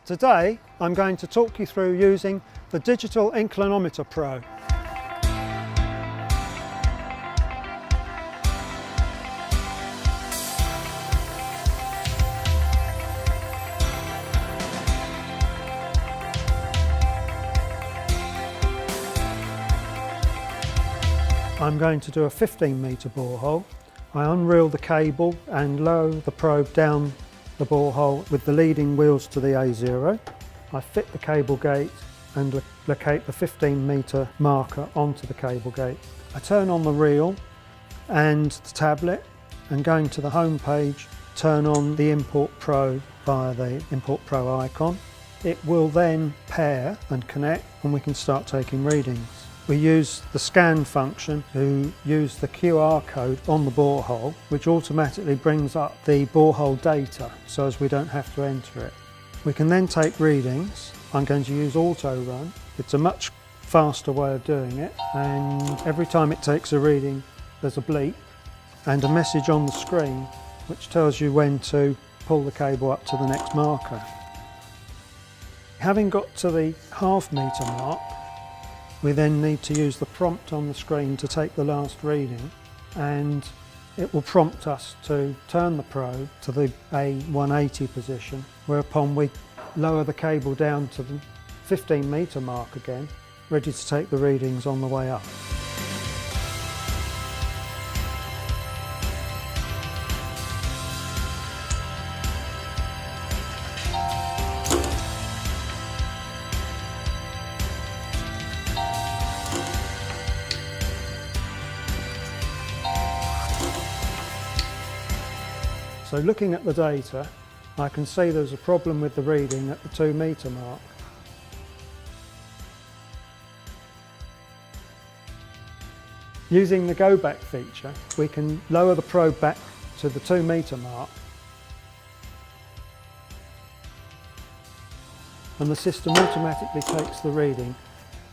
Today I'm going to talk you through using the digital Inclinometer Pro. I'm going to do a 15-metre borehole. I unreel the cable and lower the probe down the borehole with the leading wheels to the A0. I fit the cable gate and locate the 15-metre marker onto the cable gate. I turn on the reel and the tablet, and going to the home page, turn on the Import Pro via the Import Pro icon. It will then pair and connect, and we can start taking readings. We use the scan function to use the QR code on the borehole, which automatically brings up the borehole data so as we don't have to enter it. We can then take readings. I'm going to use auto run. It's a much faster way of doing it, and every time it takes a reading there's a bleep and a message on the screen which tells you when to pull the cable up to the next marker. Having got to the half-metre mark, we then need to use the prompt on the screen to take the last reading, and it will prompt us to turn the probe to the A180 position, whereupon we lower the cable down to the 15-metre mark again, ready to take the readings on the way up. So looking at the data, I can see there's a problem with the reading at the 2-metre mark. Using the go back feature, we can lower the probe back to the 2-metre mark, and the system automatically takes the reading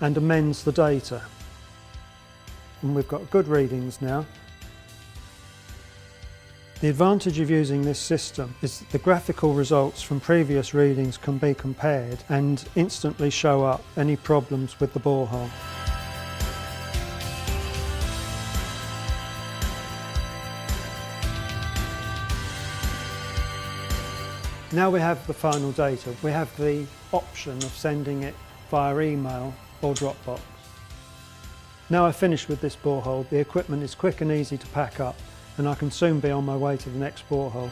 and amends the data. And we've got good readings now. The advantage of using this system is that the graphical results from previous readings can be compared and instantly show up any problems with the borehole. Now we have the final data. We have the option of sending it via email or Dropbox. Now I've finished with this borehole, the equipment is quick and easy to pack up, and I can soon be on my way to the next borehole.